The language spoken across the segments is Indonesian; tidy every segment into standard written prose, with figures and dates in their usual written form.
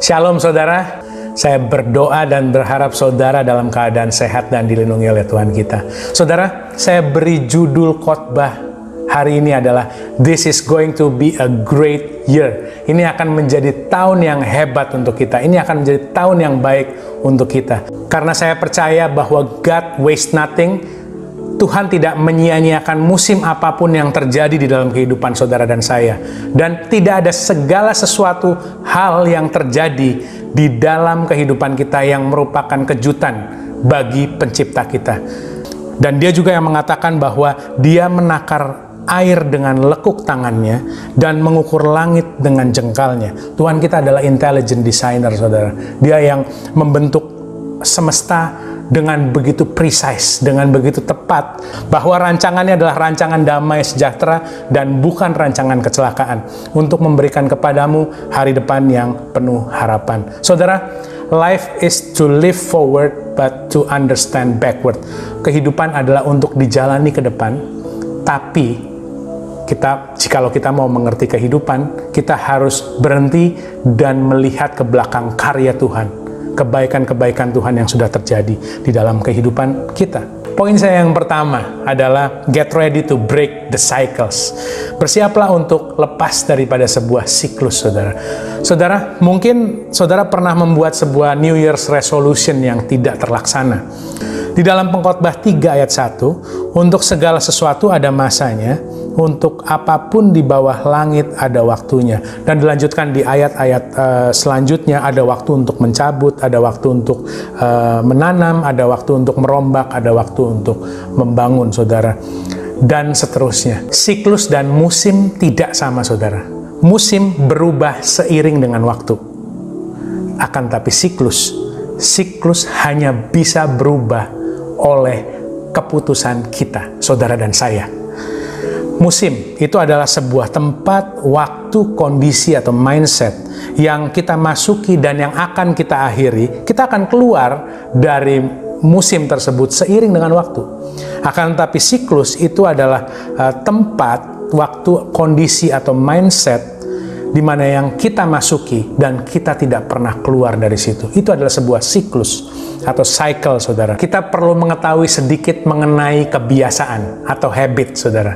Shalom saudara, saya berdoa dan berharap saudara dalam keadaan sehat dan dilindungi oleh Tuhan kita. Saudara, saya beri judul khotbah hari ini adalah This is going to be a great year. Ini akan menjadi tahun yang hebat untuk kita. Ini akan menjadi tahun yang baik untuk kita. Karena saya percaya bahwa God waste nothing. Tuhan tidak menyia-nyiakan musim apapun yang terjadi di dalam kehidupan saudara dan saya. Dan tidak ada segala sesuatu hal yang terjadi di dalam kehidupan kita yang merupakan kejutan bagi pencipta kita. Dan dia juga yang mengatakan bahwa dia menakar air dengan lekuk tangannya dan mengukur langit dengan jengkalnya. Tuhan kita adalah intelligent designer, saudara. Dia yang membentuk semesta dengan begitu precise, dengan begitu tepat, bahwa rancangannya adalah rancangan damai sejahtera dan bukan rancangan kecelakaan untuk memberikan kepadamu hari depan yang penuh harapan. Saudara, life is to live forward but to understand backward. Kehidupan adalah untuk dijalani ke depan, tapi jikalau kita mau mengerti kehidupan, kita harus berhenti dan melihat ke belakang karya Tuhan, kebaikan-kebaikan Tuhan yang sudah terjadi di dalam kehidupan kita. Poin saya yang pertama adalah get ready to break the cycles. Bersiaplah untuk lepas daripada sebuah siklus, saudara. Saudara, mungkin saudara pernah membuat sebuah New Year's resolution yang tidak terlaksana. Di dalam Pengkhotbah 3 ayat 1, untuk segala sesuatu ada masanya, untuk apapun di bawah langit ada waktunya. Dan dilanjutkan di ayat-ayat selanjutnya, ada waktu untuk mencabut, ada waktu untuk menanam, ada waktu untuk merombak, ada waktu untuk membangun, saudara. Dan seterusnya. Siklus dan musim tidak sama, saudara. Musim berubah seiring dengan waktu. Akan tapi siklus hanya bisa berubah oleh keputusan kita, saudara dan saya. Musim itu adalah sebuah tempat, waktu, kondisi, atau mindset yang kita masuki dan yang akan kita akhiri. Kita akan keluar dari musim tersebut seiring dengan waktu. Akan tetapi siklus itu adalah tempat, waktu, kondisi, atau mindset di mana yang kita masuki dan kita tidak pernah keluar dari situ. Itu adalah sebuah siklus atau cycle, saudara. Kita perlu mengetahui sedikit mengenai kebiasaan atau habit, saudara.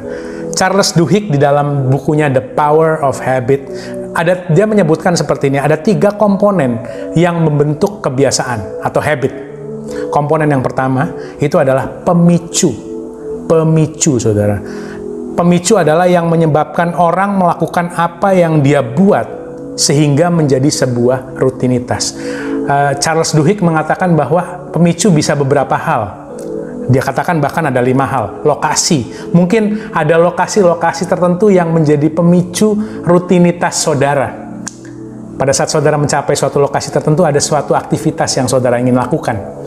Charles Duhigg di dalam bukunya The Power of Habit, dia menyebutkan seperti ini, ada 3 komponen yang membentuk kebiasaan atau habit. Komponen yang pertama itu adalah pemicu, saudara. Pemicu adalah yang menyebabkan orang melakukan apa yang dia buat sehingga menjadi sebuah rutinitas. Charles Duhigg mengatakan bahwa pemicu bisa beberapa hal. Dia katakan bahkan ada 5 hal. Lokasi. Mungkin ada lokasi-lokasi tertentu yang menjadi pemicu rutinitas saudara. Pada saat saudara mencapai suatu lokasi tertentu, ada suatu aktivitas yang saudara ingin lakukan.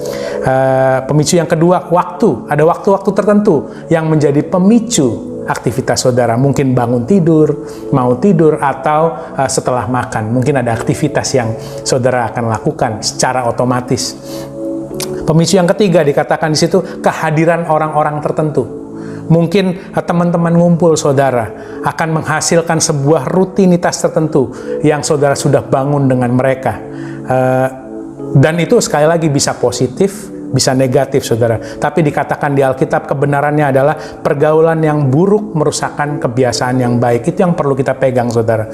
Pemicu yang kedua, waktu. Ada waktu-waktu tertentu yang menjadi pemicu aktivitas saudara. Mungkin bangun tidur, mau tidur, atau setelah makan. Mungkin ada aktivitas yang saudara akan lakukan secara otomatis. Pemicu yang ketiga dikatakan di situ kehadiran orang-orang tertentu. Mungkin teman-teman ngumpul saudara akan menghasilkan sebuah rutinitas tertentu yang saudara sudah bangun dengan mereka. Dan itu sekali lagi bisa positif, bisa negatif, saudara. Tapi dikatakan di Alkitab kebenarannya adalah pergaulan yang buruk merusakkan kebiasaan yang baik. Itu yang perlu kita pegang, saudara.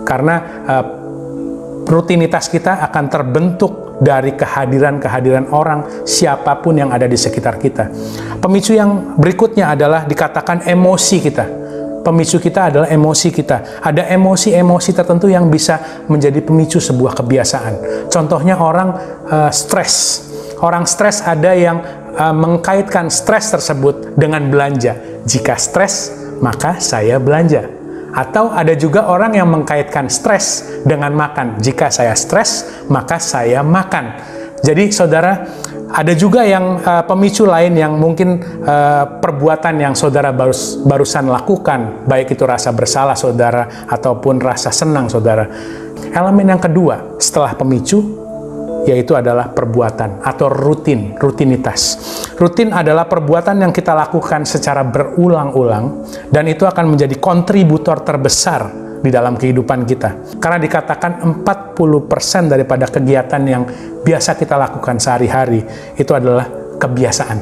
Karena rutinitas kita akan terbentuk dari kehadiran orang siapapun yang ada di sekitar kita. Pemicu yang berikutnya adalah dikatakan emosi kita. Pemicu kita adalah emosi kita. Ada emosi-emosi tertentu yang bisa menjadi pemicu sebuah kebiasaan. Contohnya orang stres. Orang stres ada yang mengkaitkan stres tersebut dengan belanja. Jika stres, maka saya belanja. Atau ada juga orang yang mengkaitkan stres dengan makan. Jika saya stres, maka saya makan. Jadi saudara, ada juga yang pemicu lain yang mungkin perbuatan yang saudara barusan lakukan, baik itu rasa bersalah saudara ataupun rasa senang saudara. Elemen yang kedua setelah pemicu yaitu adalah perbuatan atau rutinitas. Rutin adalah perbuatan yang kita lakukan secara berulang-ulang dan itu akan menjadi kontributor terbesar di dalam kehidupan kita. Karena dikatakan 40% daripada kegiatan yang biasa kita lakukan sehari-hari itu adalah kebiasaan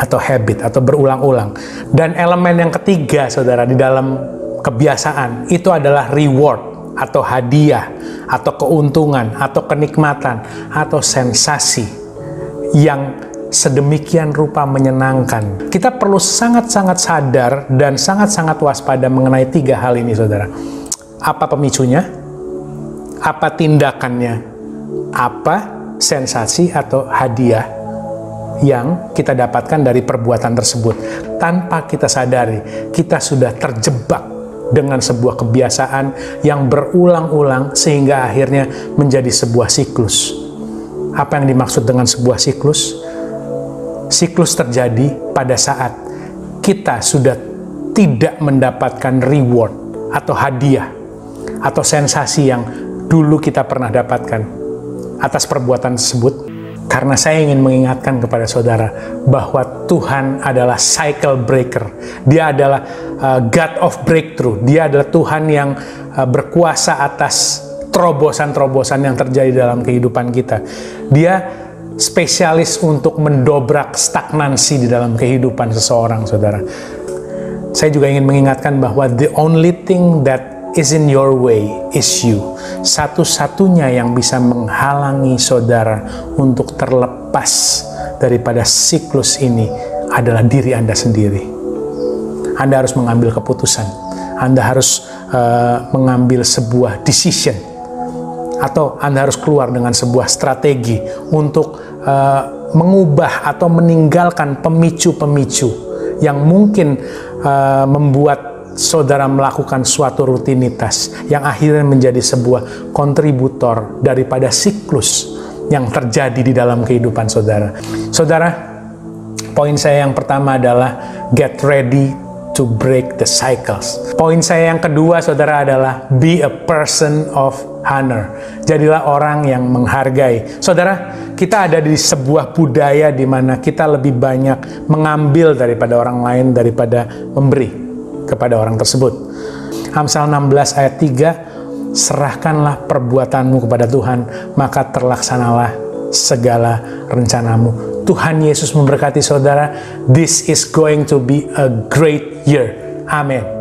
atau habit atau berulang-ulang. Dan elemen yang ketiga, saudara, di dalam kebiasaan itu adalah reward atau hadiah atau keuntungan atau kenikmatan atau sensasi yang sedemikian rupa menyenangkan. Kita perlu sangat-sangat sadar dan sangat-sangat waspada mengenai tiga hal ini, saudara. Apa pemicunya? Apa tindakannya? Apa sensasi atau hadiah yang kita dapatkan dari perbuatan tersebut? Tanpa kita sadari, kita sudah terjebak dengan sebuah kebiasaan yang berulang-ulang sehingga akhirnya menjadi sebuah siklus. Apa yang dimaksud dengan sebuah siklus? Siklus terjadi pada saat kita sudah tidak mendapatkan reward atau hadiah atau sensasi yang dulu kita pernah dapatkan atas perbuatan tersebut. Karena saya ingin mengingatkan kepada saudara bahwa Tuhan adalah cycle breaker. Dia adalah God of breakthrough. Dia adalah Tuhan yang berkuasa atas terobosan-terobosan yang terjadi dalam kehidupan kita. Dia spesialis untuk mendobrak stagnansi di dalam kehidupan seseorang, saudara. Saya juga ingin mengingatkan bahwa the only thing that is in your way is you. Satu-satunya yang bisa menghalangi saudara untuk terlepas daripada siklus ini adalah diri Anda sendiri. Anda harus mengambil keputusan. Anda harus mengambil sebuah decision. Atau Anda harus keluar dengan sebuah strategi untuk mengubah atau meninggalkan pemicu-pemicu yang mungkin membuat saudara melakukan suatu rutinitas yang akhirnya menjadi sebuah kontributor daripada siklus yang terjadi di dalam kehidupan saudara. Saudara, poin saya yang pertama adalah get ready to break the cycles. Poin saya yang kedua, saudara, adalah be a person of honor. Jadilah orang yang menghargai. Saudara, kita ada di sebuah budaya di mana kita lebih banyak mengambil daripada orang lain daripada memberi kepada orang tersebut. Amsal 16 ayat 3, serahkanlah perbuatanmu kepada Tuhan, maka terlaksanalah segala rencanamu. Tuhan Yesus memberkati saudara. This is going to be a great year. Amin.